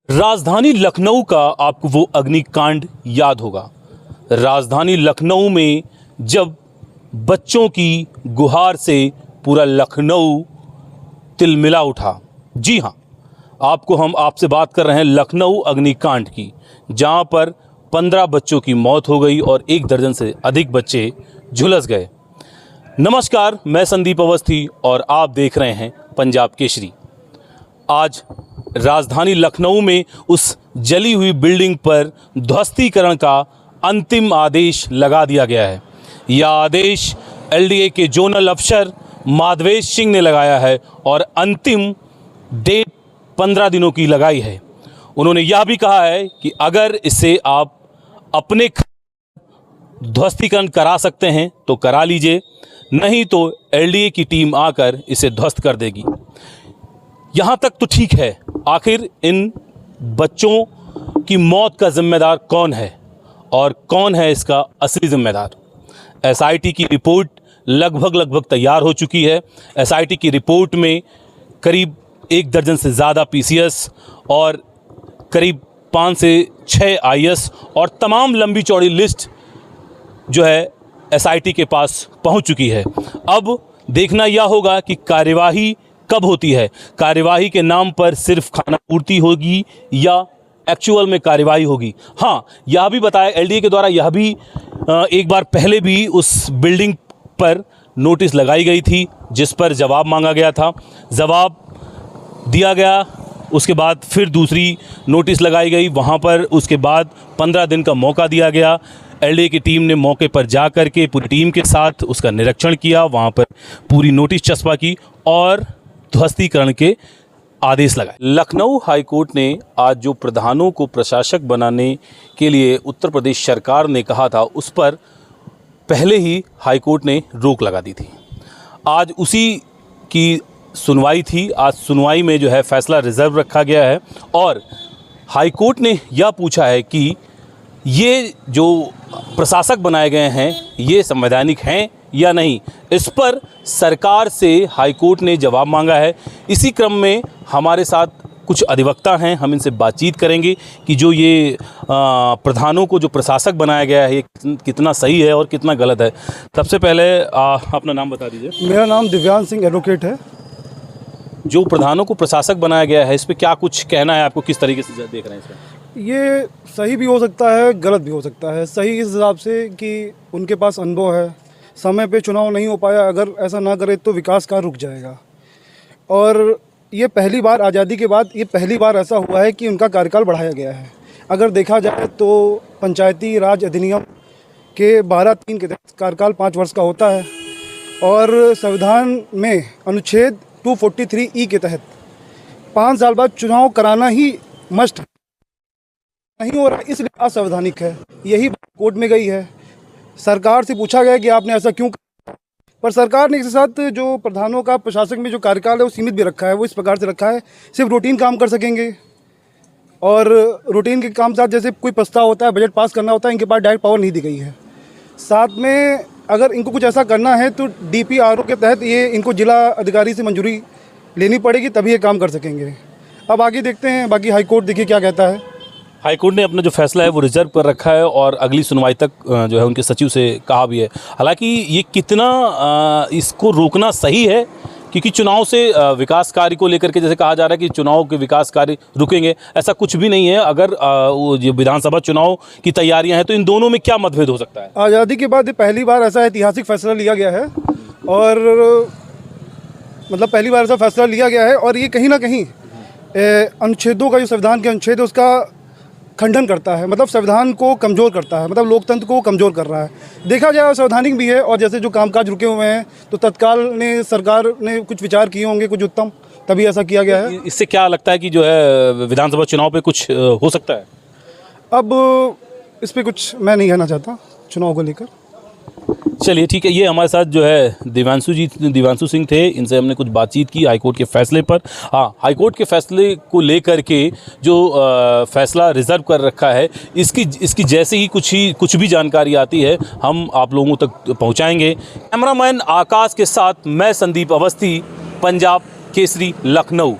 राजधानी लखनऊ का आपको वो अग्निकांड याद होगा। राजधानी लखनऊ में जब बच्चों की गुहार से पूरा लखनऊ तिलमिला उठा। जी हाँ, हम आपसे बात कर रहे हैं लखनऊ अग्निकांड की, जहां पर 15 बच्चों की मौत हो गई और 1 दर्जन से अधिक बच्चे झुलस गए। नमस्कार, मैं संदीप अवस्थी और आप देख रहे हैं पंजाब केसरी। आज राजधानी लखनऊ में उस जली हुई बिल्डिंग पर ध्वस्तीकरण का अंतिम आदेश लगा दिया गया है। यह आदेश एलडीए के जोनल अफसर माधवेश सिंह ने लगाया है और अंतिम डेट 15 दिनों की लगाई है। उन्होंने यह भी कहा है कि अगर इसे आप अपने ध्वस्तीकरण करा सकते हैं तो करा लीजिए, नहीं तो एलडीए की टीम आकर इसे ध्वस्त कर देगी। यहाँ तक तो ठीक है, आखिर इन बच्चों की मौत का जिम्मेदार कौन है और कौन है इसका असली जिम्मेदार? एसआईटी की रिपोर्ट लगभग तैयार हो चुकी है। एसआईटी की रिपोर्ट में करीब 1 दर्जन से ज़्यादा पीसीएस और करीब 5 से 6 आईएएस और तमाम लंबी चौड़ी लिस्ट जो है एसआईटी के पास पहुंच चुकी है। अब देखना यह होगा कि कार्यवाही कब होती है। कार्यवाही के नाम पर सिर्फ खाना पूर्ति होगी या एक्चुअल में कार्यवाही होगी। हाँ, यह भी बताया एलडीए के द्वारा, यह भी एक बार पहले भी उस बिल्डिंग पर नोटिस लगाई गई थी जिस पर जवाब मांगा गया था। जवाब दिया गया, उसके बाद फिर दूसरी नोटिस लगाई गई, वहाँ पर उसके बाद 15 दिन का मौका दिया गया। एलडीए की टीम ने मौके पर जा कर के पूरी टीम के साथ उसका निरीक्षण किया, वहाँ पर पूरी नोटिस चस्पा की और ध्वस्तीकरण के आदेश लगाए। लखनऊ हाईकोर्ट ने आज जो प्रधानों को प्रशासक बनाने के लिए उत्तर प्रदेश सरकार ने कहा था, उस पर पहले ही हाईकोर्ट ने रोक लगा दी थी। आज उसी की सुनवाई थी। आज सुनवाई में जो है फैसला रिजर्व रखा गया है और हाईकोर्ट ने यह पूछा है कि ये जो प्रशासक बनाए गए हैं ये संवैधानिक हैं या नहीं। इस पर सरकार से हाईकोर्ट ने जवाब मांगा है। इसी क्रम में हमारे साथ कुछ अधिवक्ता हैं, हम इनसे बातचीत करेंगे कि जो ये प्रधानों को जो प्रशासक बनाया गया है ये कितना सही है और कितना गलत है। सबसे पहले अपना नाम बता दीजिए। मेरा नाम दिव्यांश सिंह एडवोकेट है। जो प्रधानों को प्रशासक बनाया गया है इस पर क्या कुछ कहना है आपको, किस तरीके से देख रहे हैं इसमें? ये सही भी हो सकता है, गलत भी हो सकता है। सही इस हिसाब से कि उनके पास अनुभव है, समय पे चुनाव नहीं हो पाया, अगर ऐसा ना करे तो विकास कार्य रुक जाएगा। और ये पहली बार आज़ादी के बाद ये पहली बार ऐसा हुआ है कि उनका कार्यकाल बढ़ाया गया है। अगर देखा जाए तो पंचायती राज अधिनियम के 12(3) के तहत कार्यकाल 5 वर्ष का होता है और संविधान में अनुच्छेद 243E के तहत 5 साल बाद चुनाव कराना ही मस्ट नहीं हो रहा, इसलिए असंवैधानिक है। यही कोर्ट में गई है। सरकार से पूछा गया कि आपने ऐसा क्यों किया, पर सरकार ने इसके साथ जो प्रधानों का प्रशासक में जो कार्यकाल है वो सीमित भी रखा है। वो इस प्रकार से रखा है सिर्फ रूटीन काम कर सकेंगे और रूटीन के काम साथ जैसे कोई प्रस्ताव होता है, बजट पास करना होता है, इनके पास डायरेक्ट पावर नहीं दी गई है। साथ में अगर इनको कुछ ऐसा करना है तो डीपीआरओ के तहत ये इनको जिला अधिकारी से मंजूरी लेनी पड़ेगी, तभी ये काम कर सकेंगे। अब आगे देखते हैं, बाकी हाईकोर्ट देखिए क्या कहता है। हाईकोर्ट ने अपना जो फैसला है वो रिजर्व कर रखा है और अगली सुनवाई तक जो है उनके सचिव से कहा भी है। हालांकि ये कितना इसको रोकना सही है, क्योंकि चुनाव से विकास कार्य को लेकर के जैसे कहा जा रहा है कि चुनाव के विकास कार्य रुकेंगे, ऐसा कुछ भी नहीं है। अगर ये विधानसभा चुनाव की तैयारियां हैं तो इन दोनों में क्या मतभेद हो सकता है? आज़ादी के बाद पहली बार ऐसा ऐतिहासिक फैसला लिया गया है और मतलब पहली बार ऐसा फैसला लिया गया है और ये कहीं ना कहीं अनुच्छेदों का जो संविधान के अनुच्छेद है उसका खंडन करता है, मतलब संविधान को कमज़ोर करता है, मतलब लोकतंत्र को कमज़ोर कर रहा है। देखा जाए संवैधानिक भी है और जैसे जो कामकाज रुके हुए हैं तो तत्काल ने सरकार ने कुछ विचार किए होंगे, कुछ उत्तम, तभी ऐसा किया गया है। इससे क्या लगता है कि जो है विधानसभा चुनाव पे कुछ हो सकता है? अब इस पर कुछ मैं नहीं कहना चाहता चुनाव को लेकर। चलिए ठीक है, ये हमारे साथ जो है दिव्यांशु सिंह थे, इनसे हमने कुछ बातचीत की हाईकोर्ट के फैसले पर। हाँ, हाईकोर्ट के फैसले को लेकर के जो फैसला रिजर्व कर रखा है इसकी जैसे ही कुछ भी जानकारी आती है हम आप लोगों तक पहुंचाएंगे। कैमरामैन आकाश के साथ मैं संदीप अवस्थी, पंजाब केसरी, लखनऊ।